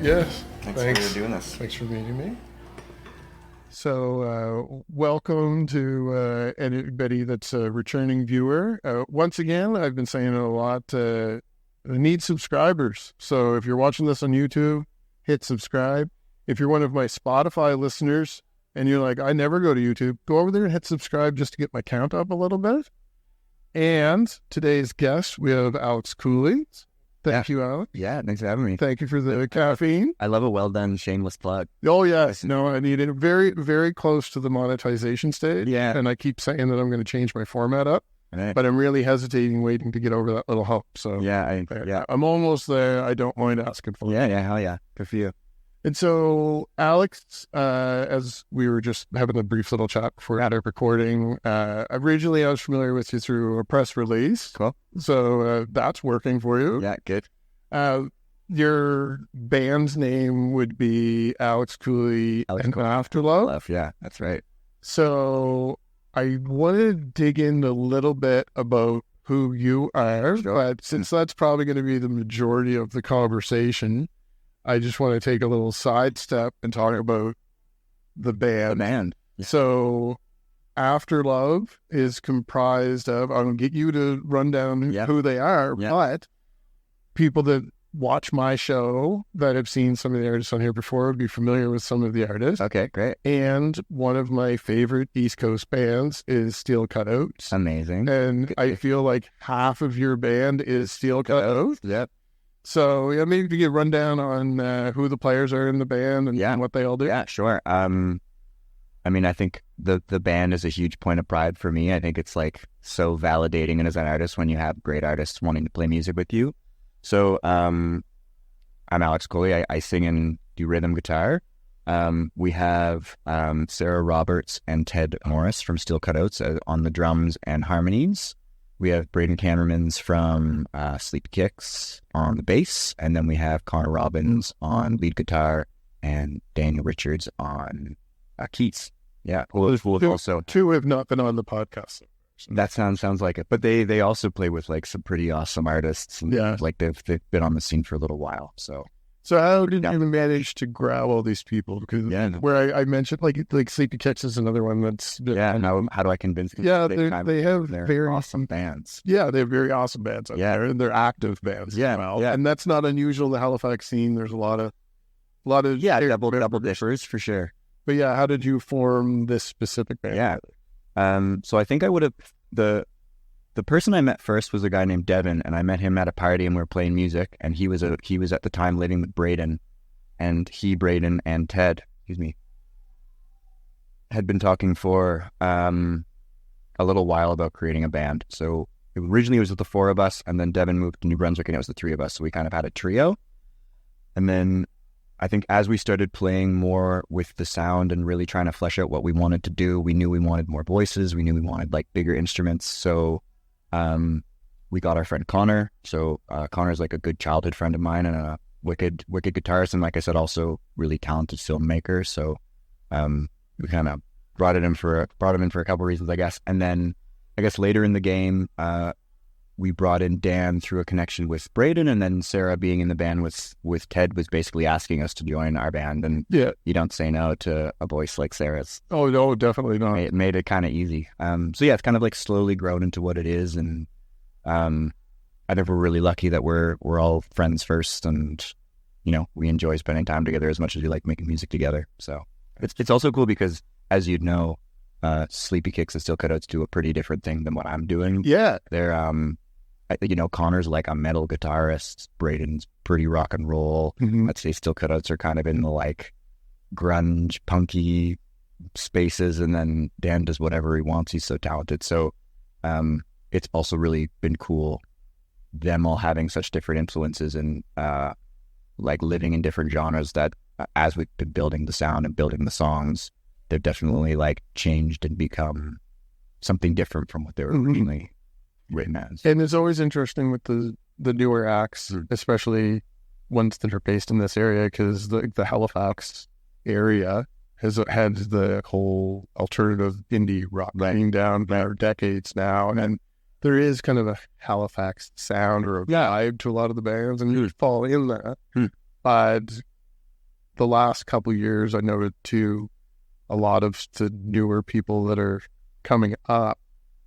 Yes. Thanks for doing this. Thanks for meeting me. So, welcome to anybody that's a returning viewer. Once again, I've been saying it a lot, I need subscribers. So if you're watching this on YouTube, hit subscribe. If you're one of my Spotify listeners and you're like, I never go to YouTube, go over there and hit subscribe just to get my count up a little bit. And today's guest, we have Alex Coley. Thank you, Alex. Yeah, thanks for having me. Thank you for the caffeine. I love a well-done shameless plug. Oh, yes. No, I need it. Very, very close to the monetization stage. Yeah. And I keep saying that I'm going to change my format up, Right. but I'm really hesitating, waiting to get over that little hump. So Yeah, I'm almost there. I don't mind asking for it. Yeah, hell yeah. Good for you. And so, Alex, as we were just having a brief little chat before we started recording, originally I was familiar with you through a press release. Cool. So that's working for you. Yeah, good. Your band's name would be Alex Coley Afterlove. Love, yeah, that's right. So I want to dig in a little bit about who you are, but since that's probably going to be the majority of the conversation, I just want to take a little sidestep and talk about the band. Yeah. So Afterlove is comprised of, I'm going to get you to run down who they are, but people that watch my show that have seen some of the artists on here before would be familiar with some of the artists. Okay, great. And one of my favorite East Coast bands is Steel Cutouts. Amazing. And I feel like half of your band is Steel Cutouts. Yep. So, maybe if you get a rundown on who the players are in the band and what they all do. Yeah, sure. I think the band is a huge point of pride for me. I think it's like so validating and as an artist when you have great artists wanting to play music with you. So I'm Alex Coley. I sing and do rhythm guitar. We have Sarah Roberts and Ted Morris from Steel Cutouts on the drums and harmonies. We have Braden Camermans from Sleepy Kicks on the bass, and then we have Connor Robbins on lead guitar and Daniel Richards on keys. Yeah, also two have not been on the podcast. So. That sounds like it, but they also play with like some pretty awesome artists. And, like they've been on the scene for a little while. So how did you manage to grab all these people? Because where I mentioned like Sleepy Kicks is another one that's how do I convince them? Yeah, they have very awesome bands. Yeah, they have very awesome bands out there, and they're active bands. Yeah. And that's not unusual in the Halifax scene. There's a lot of double differs for sure. But how did you form this specific band? Yeah, so I think I would have the person I met first was a guy named Devin, and I met him at a party and we were playing music, and he was at the time living with Braden, and Braden and Ted, had been talking for a little while about creating a band. So originally it was with the four of us, and then Devin moved to New Brunswick and it was the three of us, so we kind of had a trio. And then I think as we started playing more with the sound and really trying to flesh out what we wanted to do, we knew we wanted more voices. We knew we wanted like bigger instruments. So we got our friend Connor. So Connor's like a good childhood friend of mine and a wicked guitarist. And like I said, also really talented filmmaker. So we kind of brought him in for a couple of reasons, I guess. And then I guess later in the game, we brought in Dan through a connection with Braden, and then Sarah being in the band with Ted was basically asking us to join our band. And you don't say no to a voice like Sarah's. Oh, no, definitely not. It made it kind of easy. So it's kind of like slowly grown into what it is. And I think we're really lucky that we're all friends first, and, we enjoy spending time together as much as we like making music together. So it's also cool because, as you'd know, Sleepy Kicks and Steel Cutouts do a pretty different thing than what I'm doing. Yeah. They're, Connor's like a metal guitarist. Braden's pretty rock and roll. Mm-hmm. I'd say Steel Cutouts are kind of in the like grunge, punky spaces. And then Dan does whatever he wants. He's so talented. So it's also really been cool, them all having such different influences and like living in different genres that as we've been building the sound and building the songs, they've definitely like changed and become something different from what they were originally written as. And it's always interesting with the newer acts, especially ones that are based in this area, because the Halifax area has had the whole alternative indie rock being down for decades now, and there is kind of a Halifax sound or a vibe to a lot of the bands, and you fall in that. But the last couple of years, I noted too, a lot of the newer people that are coming up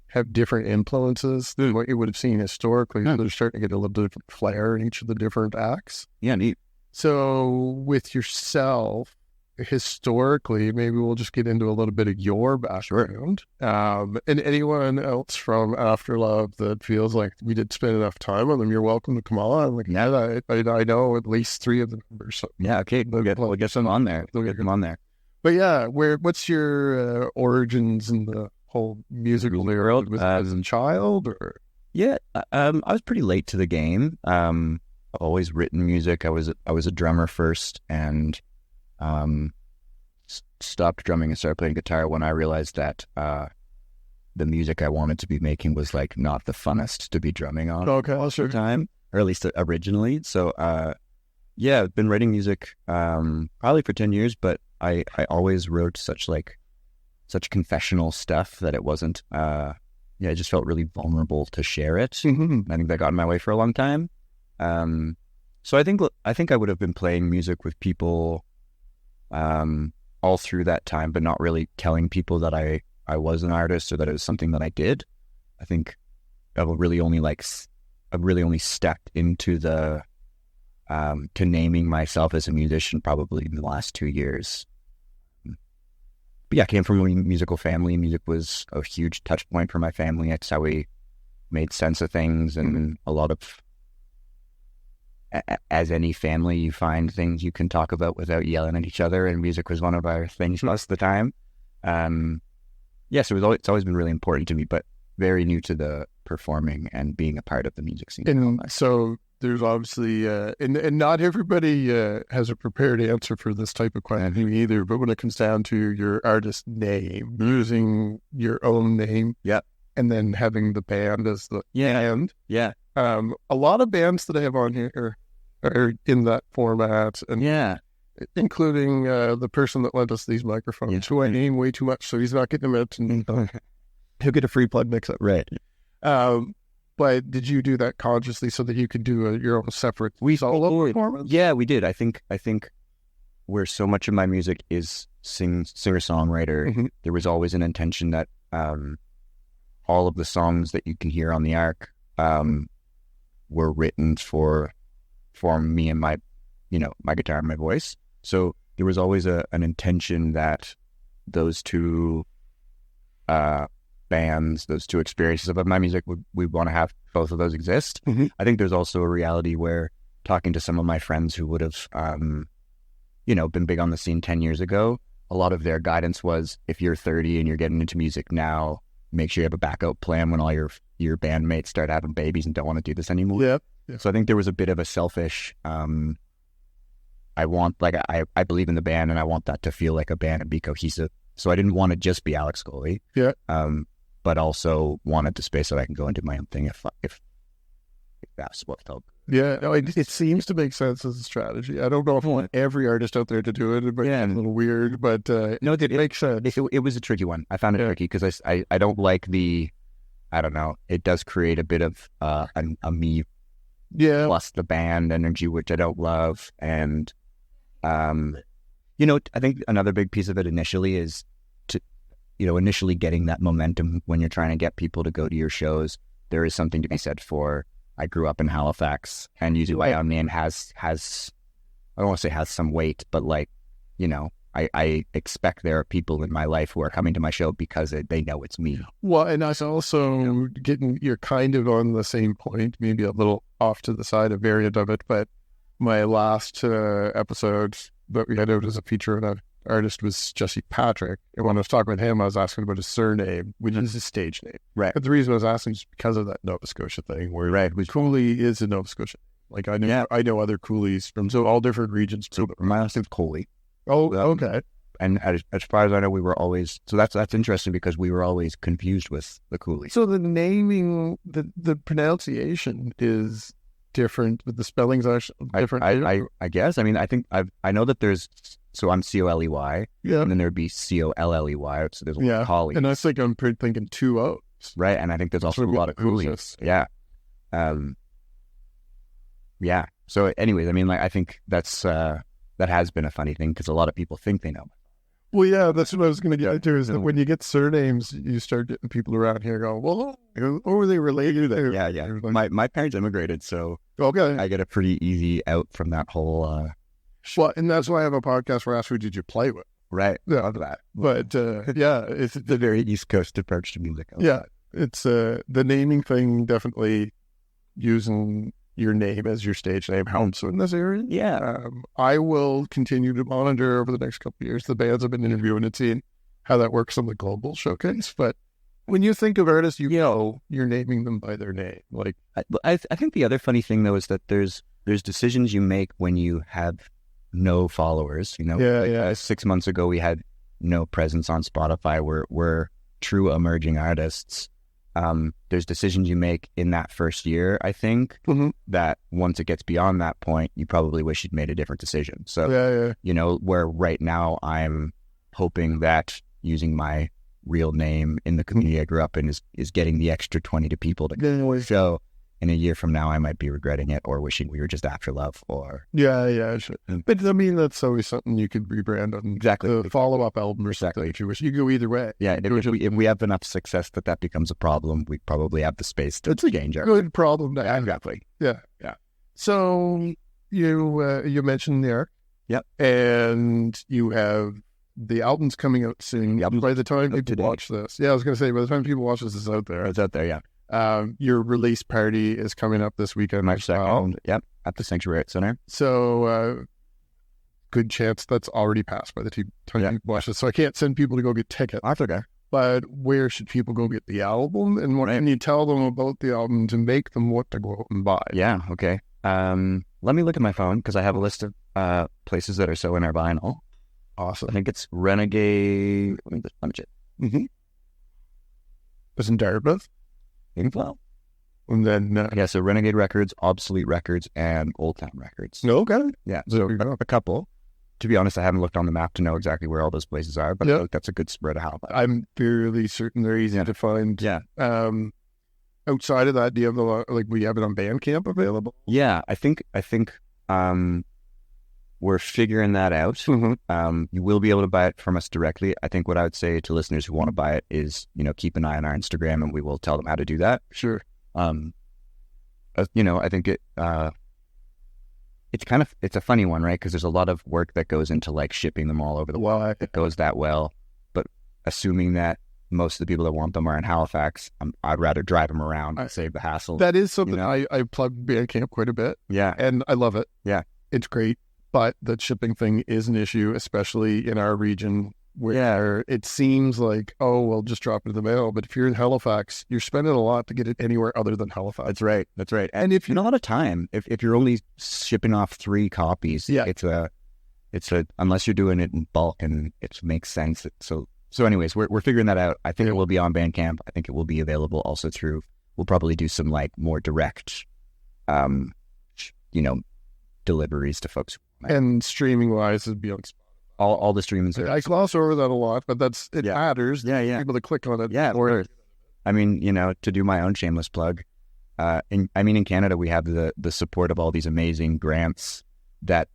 have different influences than what you would have seen historically. So they're starting to get a little bit of flair in each of the different acts. Yeah, neat. So with yourself, historically, maybe we'll just get into a little bit of your background. And anyone else from Afterlove that feels like we did spend enough time on them, you're welcome to come on. Like, yeah, I know at least 3 of the members. So yeah, okay, we'll get them on there. We'll get them on there. But yeah, what's your origins in the whole musical world? Was it as a child, or? Yeah, I was pretty late to the game. I've always written music. I was a drummer first, and stopped drumming and started playing guitar when I realized that the music I wanted to be making was like not the funnest to be drumming on. Okay, most of the time, or at least originally. So yeah, I've been writing music probably for 10 years, but I always wrote such confessional stuff that it wasn't I just felt really vulnerable to share it. Mm-hmm. I think that got in my way for a long time. So I think I would have been playing music with people all through that time, but not really telling people that I was an artist or that it was something that I did. I think I've really only stepped into the to naming myself as a musician probably in the last 2 years. But yeah, I came from a musical family. Music was a huge touch point for my family. It's how we made sense of things, and a lot of, as any family, you find things you can talk about without yelling at each other, and music was one of our things most of the time. So it's always been really important to me, but very new to the performing and being a part of the music scene. And so there's obviously, and not everybody has a prepared answer for this type of question either, but when it comes down to your artist name, using your own name, and then having the band as the band. Yeah. A lot of bands that I have on here are in that format, and including the person that lent us these microphones, who I name way too much, so he's not getting them out, and he'll get a free plug mix-up. Right. But did you do that consciously so that you could do your own separate solo performance? Yeah, we did. I think where so much of my music is singer-songwriter, there was always an intention that all of the songs that you can hear on the Arc were written for me and my guitar and my voice. So there was always an intention that those two bands, those two experiences of my music, we want to have both of those exist. I think there's also a reality where, talking to some of my friends who would have been big on the scene 10 years ago, a lot of their guidance was, if you're 30 and you're getting into music now, make sure you have a backup plan when all your bandmates start having babies and don't want to do this anymore. Yeah. So I think there was a bit of a selfish, I believe in the band, and I want that to feel like a band and be cohesive. So I didn't want to just be Alex Coley. Yeah. But also wanted the space so I can go and do my own thing if that's what felt. Yeah, no, it seems to make sense as a strategy. I don't know if I want every artist out there to do it. It might be a little weird, but no, it makes sense. It was a tricky one. I found it tricky because I don't like I don't know, it does create a bit of a me plus the band energy, which I don't love. And, I think another big piece of it initially is initially getting that momentum when you're trying to get people to go to your shows. There is something to be said for, I grew up in Halifax, and using my own name has I don't want to say has some weight, but I expect there are people in my life who are coming to my show because they know it's me. Well, and I also you're kind of on the same point, maybe a little off to the side, a variant of it, but my last episode that we had out as a feature on an artist was Jesse Patrick. And when I was talking with him, I was asking about his surname, which is his stage name. Right. But the reason I was asking is because of that Nova Scotia thing, where Coley is a Nova Scotia. Like I know other Coleys from all different regions. So my last name's Coley. Oh, okay. And as far as I know, we were always, so that's interesting because we were always confused with the Cooley. So the naming, the pronunciation is different, but the spellings are different. I guess. I mean, I think I know that there's, so I'm Coley, and then there'd be Colley, so there's Collie. And I think I'm thinking 2 O's. Right, and I think there's also a lot of Coolies. Yeah. Yeah. So anyways, I mean, like, I think that's, that has been a funny thing because a lot of people think they know. Well, yeah, that's what I was going to get to, is that when you get surnames, you start getting people around here going, well, who are they related to? Yeah. My parents immigrated, so okay. I get a pretty easy out from that whole... Well, and that's why I have a podcast where I ask, who did you play with? Right. Yeah, that. But, it's a very East Coast approach to music. Yeah, it's the naming thing, definitely using your name as your stage name helps in this area. Yeah. I will continue to monitor over the next couple of years the bands I've been interviewing and seeing how that works on the global showcase. But when you think of artists, you know you're naming them by their name. Like, I think the other funny thing though is that there's decisions you make when you have no followers. You know, yeah. 6 months ago we had no presence on Spotify. We're true emerging artists. There's decisions you make in that first year, I think, that once it gets beyond that point, you probably wish you'd made a different decision. So, you know, where right now I'm hoping that using my real name in the community I grew up in is getting the extra 20 to people to show. In a year from now, I might be regretting it or wishing we were just Afterlove or... Yeah, sure. But I mean, that's always something you could rebrand on the follow-up album or something if you wish. You go either way. Yeah, if we have enough success that becomes a problem, we probably have the space to change it. Good problem to have. Exactly. Yeah. So you mentioned there. Yep. And you have the album's coming out soon. By the time people watch this. Yeah, I was going to say, by the time people watch this, it's out there. It's out there, yeah. Your release party is coming up this weekend. March 2nd. Yep, at the Sanctuary Arts Center. So, good chance that's already passed by the time people watch this. So I can't send people to go get tickets. That's okay. But where should people go get the album? And what can you tell them about the album to make them want to go out and buy? Yeah, okay. Let me look at my phone because I have a list of places that are selling our vinyl. Awesome. I think it's Renegade. Let me check. It's in Dartmouth. Well, and then so Renegade Records, Obsolete Records, and Old Town Records. Okay. Yeah, so a couple. To be honest, I haven't looked on the map to know exactly where all those places are, but I think that's a good spread of Halifax. I'm fairly certain they're easy to find. Yeah. Outside of that, do you have we have it on Bandcamp available? Yeah, I think we're figuring that out. You will be able to buy it from us directly. I think what I would say to listeners who want to buy it is, keep an eye on our Instagram and we will tell them how to do that. Sure. I think it's a funny one, right? Because there's a lot of work that goes into like shipping them all over the world. It goes that well. But assuming that most of the people that want them are in Halifax, I'd rather drive them around and save the hassle. That is something I plug Bandcamp quite a bit. Yeah. And I love it. Yeah. It's great. But the shipping thing is an issue, especially in our region where it seems like, just drop it in the mail. But if you're in Halifax, you're spending a lot to get it anywhere other than Halifax. That's right. And if you're a lot of time, if you're only shipping off 3 copies, it's a unless you're doing it in bulk and it makes sense. So anyways, we're figuring that out. I think it will be on Bandcamp. I think it will be available also through. We'll probably do some like more direct, deliveries to folks. And streaming wise, it'd be on Spotify. All the streamings are. I gloss over that a lot, but it matters. Yeah. People to click on it. Yeah, I mean, to do my own shameless plug. In Canada, we have the support of all these amazing grants that,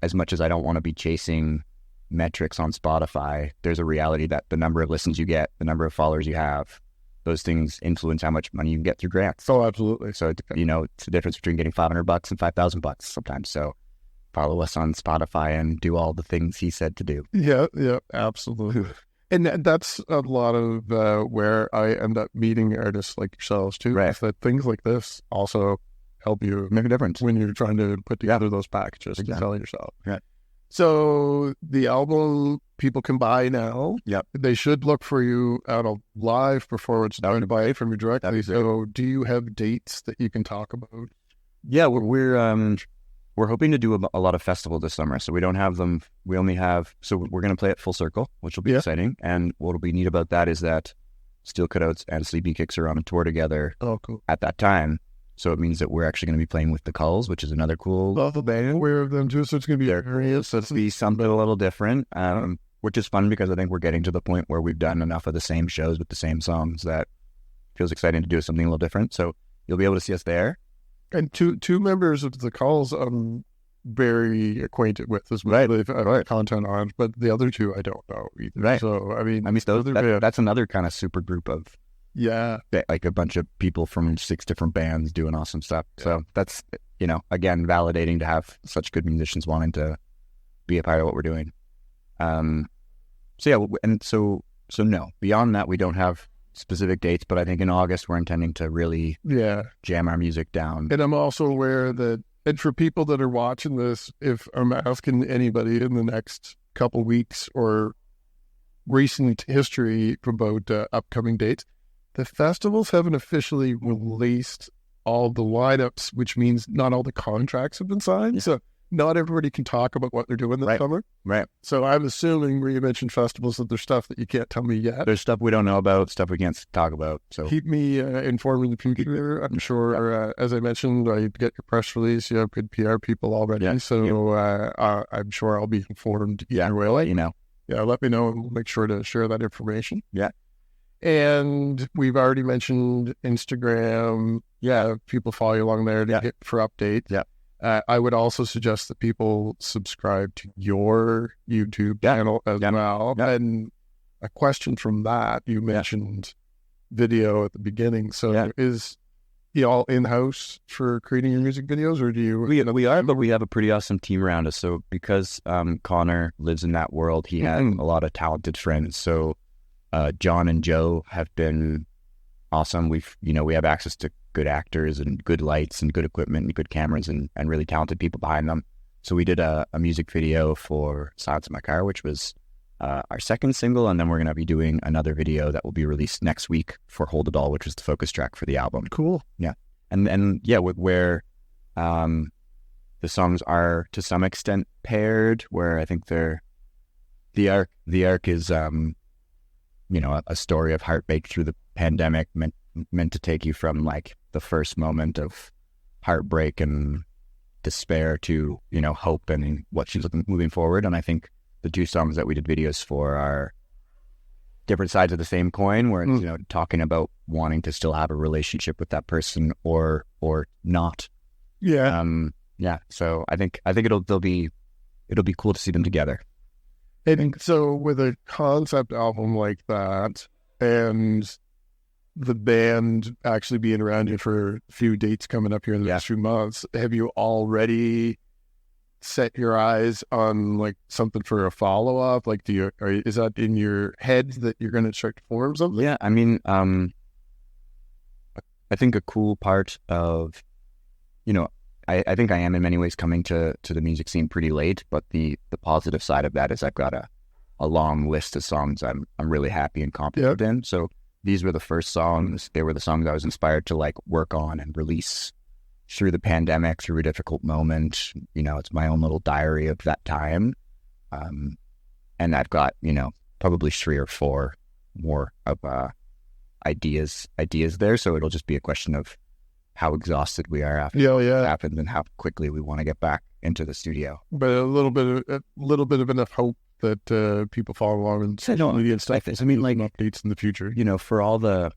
as much as I don't want to be chasing metrics on Spotify, there's a reality that the number of listens you get, the number of followers you have, those things influence how much money you can get through grants. Oh, absolutely. So, it's the difference between getting $500 and $5,000 sometimes. So follow us on Spotify and do all the things he said to do. Yeah, absolutely. And that's a lot of where I end up meeting artists like yourselves too. Right. That things like this also help you make a difference when you're trying to put together those packages to sell yourself. Right. So the album people can buy now. Yep. They should look for you at a live performance to buy it from you directly. So do you have dates that you can talk about? Yeah, we're hoping to do a lot of festivals this summer. So we don't have them. We only have, so we're going to play at Full Circle, which will be exciting. And what'll be neat about that is that Steel Cutouts and Sleepy Kicks are on a tour together at that time. So it means that we're actually going to be playing with the Culls, which is another cool. Love the band. Aware of them too, so it's going to be hilarious. So it's be something a little different, which is fun because I think we're getting to the point where we've done enough of the same shows with the same songs that it feels exciting to do something a little different. So you'll be able to see us there. And two members of the Culls, very acquainted with as well. They've content on, but the other two I don't know either. Right. So I mean, that's another kind of super group of like a bunch of people from 6 different bands doing awesome stuff. Yeah. So that's, again, validating to have such good musicians wanting to be a part of what we're doing. So no, beyond that, we don't have specific dates, but I think in August we're intending to really jam our music down. And I'm also aware that, and for people that are watching this, if I'm asking anybody in the next couple weeks or recent history about upcoming dates, the festivals haven't officially released all the lineups, which means not all the contracts have been signed. Yeah. So not everybody can talk about what they're doing this summer. Right. So I'm assuming where you mentioned festivals that there's stuff that you can't tell me yet. There's stuff we don't know about, stuff we can't talk about. So keep me informed in the future. I'm sure, as I mentioned, I get your press release. You have good PR people already. Yeah. So I'm sure I'll be informed either way. I'll let you know. Yeah, let me know and we'll make sure to share that information. Yeah. And we've already mentioned Instagram. Yeah, people follow you along there to hit for updates. Yeah. I would also suggest that people subscribe to your YouTube channel as well. Yeah. And a question from that, you mentioned video at the beginning. So is he all in-house for creating your music videos, or do you? We are, but we have a pretty awesome team around us. So because Connor lives in that world, he has a lot of talented friends. So John and Joe have been awesome. We have access to good actors and good lights and good equipment and good cameras and really talented people behind them. So we did a music video for Silence in My Car, which was our second single, and then we're going to be doing another video that will be released next week for Hold It All, which is the focus track for the album. Cool. Yeah. And where the songs are to some extent paired, where I think the arc is a story of heartbreak through the pandemic, meant to take you from like the first moment of heartbreak and despair to hope and what she's moving forward. And I think the two songs that we did videos for are different sides of the same coin, where it's talking about wanting to still have a relationship with that person or not. So I think it'll be cool to see them together. And so with a concept album like that, and the band actually being around you for a few dates coming up here in the next few months, have you already set your eyes on like something for a follow-up? Like, is that in your head that you're going to start to form something? Yeah, I mean, I think a cool part of, I think I am in many ways coming to the music scene pretty late, but the positive side of that is I've got a long list of songs I'm really happy and confident in. So these were the first songs. They were the songs I was inspired to like work on and release through the pandemic, through a difficult moment. It's my own little diary of that time. And I've got, probably 3 or 4 more of ideas there. So it'll just be a question of how exhausted we are after it happens and how quickly we want to get back into the studio. But a little bit of enough hope that people follow along and social media and stuff. I mean, like updates in the future. For all the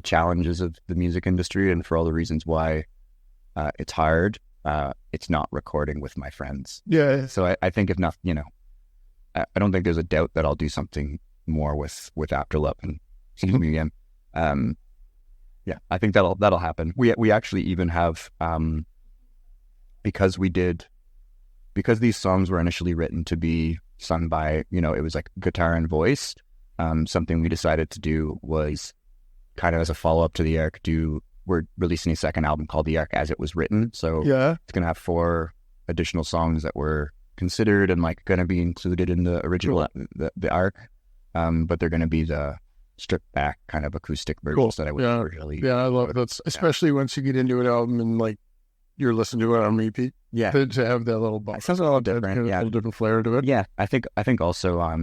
challenges of the music industry and for all the reasons why it's hard, it's not recording with my friends. Yeah. So I think if not, I don't think there's a doubt that I'll do something more with Afterlove and excuse me again. Yeah, I think that'll happen. We actually even have because these songs were initially written to be sung by, it was like guitar and voice. Something we decided to do was kind of as a follow-up to the Arc, we're releasing a second album called The Arc as it was written. So it's going to have 4 additional songs that were considered and like going to be included in the original, the Arc. But they're going to be the stripped back kind of acoustic versions that I would originally. Yeah, I love that. Especially once you get into an album and like you're listening to it on repeat. Yeah. To have that little box. Sounds a little different. A little different flair to it. Yeah. I think also, I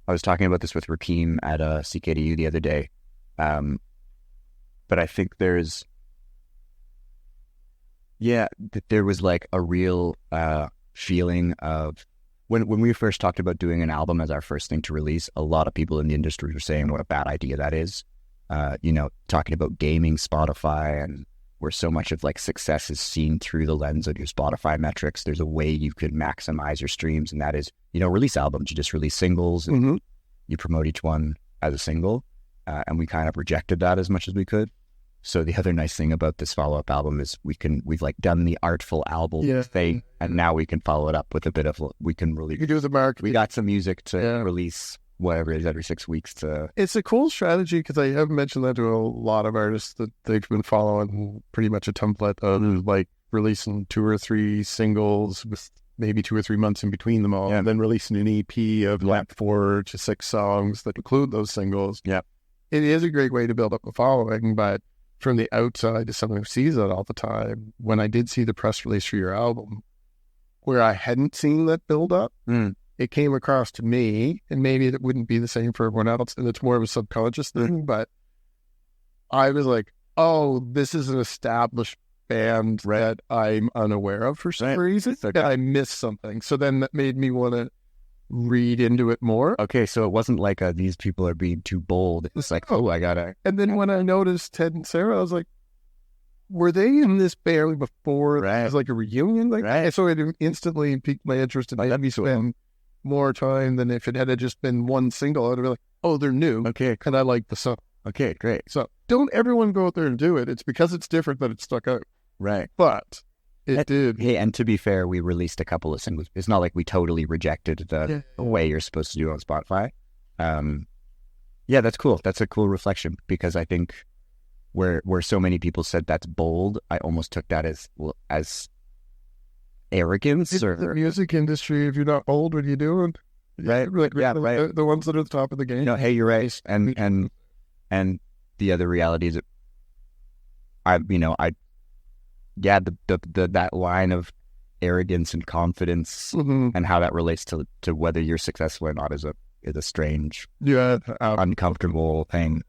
was talking about this with Rakeem at CKDU the other day. But I think there was like a real feeling of when we first talked about doing an album as our first thing to release, a lot of people in the industry were saying what a bad idea that is. Talking about gaming Spotify and where so much of like success is seen through the lens of your Spotify metrics. There's a way you could maximize your streams, and that is, release albums. You just release singles and you promote each one as a single. And we kind of rejected that as much as we could. So the other nice thing about this follow-up album is we've like done the artful album thing, and now we can follow it up with a bit of, you can do the market. We got some music to release whatever it is every 6 weeks to. It's a cool strategy because I have mentioned that to a lot of artists that they've been following pretty much a template of like releasing 2 or 3 singles with maybe 2 or 3 months in between them all, and then releasing an EP of like 4 to 6 songs that include those singles. Yeah. It is a great way to build up a following, but from the outside, as someone who sees that all the time, when I did see the press release for your album, where I hadn't seen that build up, it came across to me, and maybe it wouldn't be the same for everyone else, and it's more of a subconscious thing, but I was like, oh, this is an established band that I'm unaware of for some reason. Okay. I missed something. So then that made me want to read into it more. Okay, so it wasn't like these people are being too bold. It's like, I gotta. And then when I noticed Ted and Sarah, I was like, were they in this band before? It was like a reunion? And so it instantly piqued my interest in maybe spend more time than if it had just been one single. I'd be like, oh, they're new. Okay. And I like the song. Okay, great. So don't everyone go out there and do it. It's because it's different that it stuck out. Right. But it did. Hey, and to be fair, we released a couple of singles. It's not like we totally rejected the way you're supposed to do on Spotify. That's cool. That's a cool reflection, because I think where so many people said that's bold, I almost took that as arrogance. It's or the music industry. If you're not bold, what are you doing? Right. The ones that are at the top of the game. Hey, you're right. And the other reality is that that line of arrogance and confidence and how that relates to whether you're successful or not is a strange, uncomfortable thing.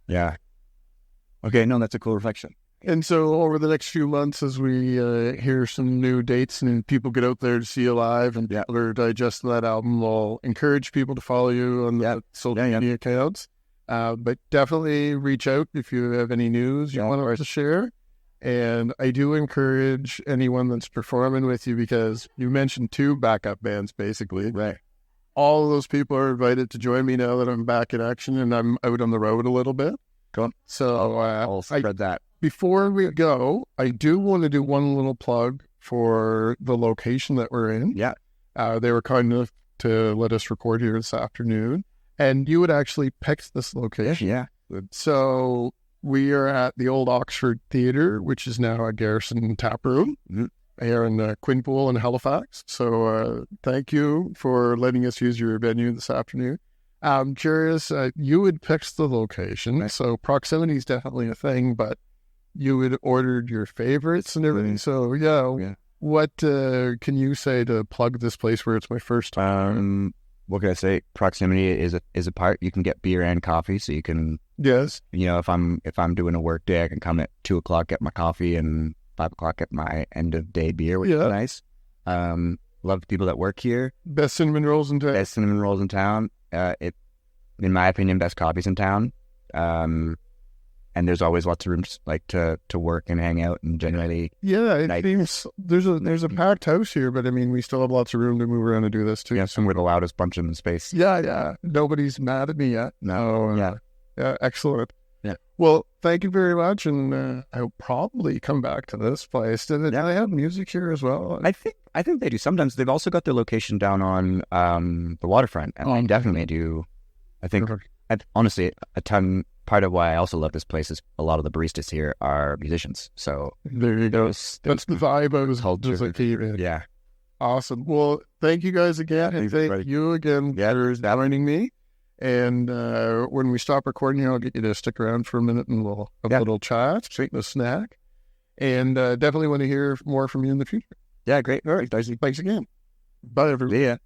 Yeah. Okay, no, that's a cool reflection. And so over the next few months, as we hear some new dates and people get out there to see you live and people are digesting that album, we'll encourage people to follow you on the social media accounts. But definitely reach out if you have any news you want to share. And I do encourage anyone that's performing with you, because you mentioned 2 backup bands, basically. Right. All of those people are invited to join me now that I'm back in action and I'm out on the road a little bit. Go on. So I'll spread that. Before we go, I do want to do one little plug for the location that we're in. Yeah. They were kind enough to let us record here this afternoon. And you had actually picked this location. Yeah. So we are at the old Oxford Theatre, which is now a Garrison Taproom here in Quinpool in Halifax. So thank you for letting us use your venue this afternoon. I'm curious, you had picked the location, right. So proximity is definitely a thing, but you had ordered your favorites and everything. So what can you say to plug this place where it's my first time? What can I say? Proximity is a part. You can get beer and coffee, so you can. Yes. If I'm doing a work day, I can come at 2:00, get my coffee, and 5:00 get my end of day beer, which is nice. Love the people that work here. Best cinnamon rolls in town. In my opinion, best coffees in town. And there's always lots of rooms like to work and hang out, and generally. Yeah, it seems there's a packed house here, but I mean, we still have lots of room to move around and do this too. Yeah, and we're the loudest bunch in the space. Yeah. Nobody's mad at me yet. No. Yeah, excellent. Yeah. Well, thank you very much, and I'll probably come back to this place. Do they have music here as well? I think they do. Sometimes they've also got their location down on the waterfront, and they definitely do. I think, honestly, part of why I also love this place is a lot of the baristas here are musicians. So there you go. That's the vibe I was holding. Yeah. Awesome. Well, thank you guys again. And thank you again for joining me. And when we stop recording, I'll get you to stick around for a minute and we'll have a little chat, treat a snack. And definitely want to hear more from you in the future. Yeah, great. All right. Thanks again. Bye, everyone. Yeah.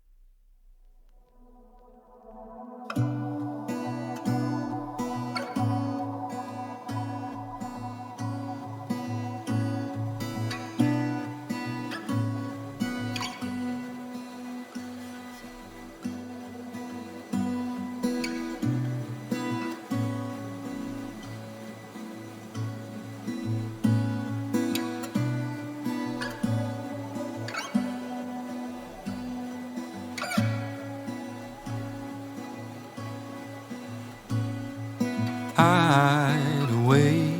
hide away.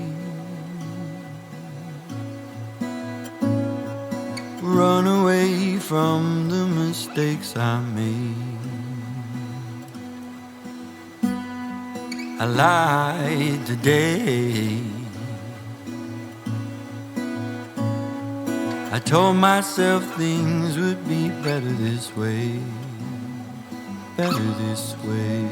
Run away from the mistakes I made. I lied today. I told myself things would be better this way. Better this way.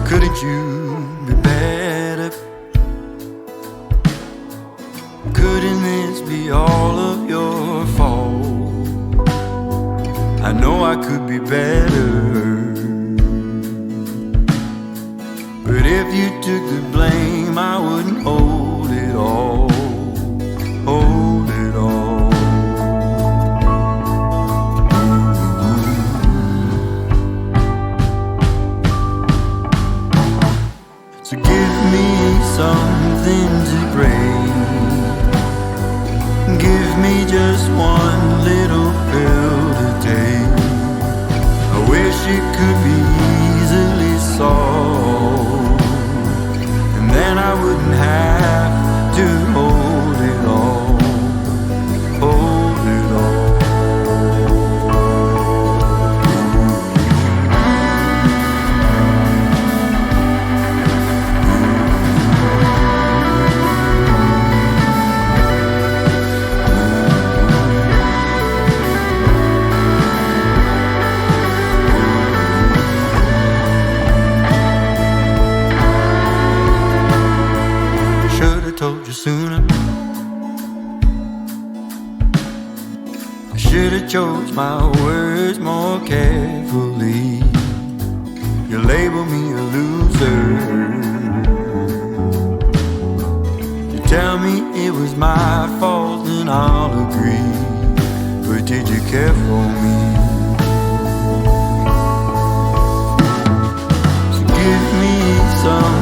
Couldn't you be better? Couldn't this be all of your fault? I know I could be better, but if you took the blame, I wouldn't hold it all. Hold it all. So give me something to break. Give me just one little pill to take. I wish it could be easily solved, and then I wouldn't have to hold it all. Hold it all. Told you sooner. I should have chose my words more carefully. You label me a loser. You tell me it was my fault and I'll agree. But did you care for me? So give me some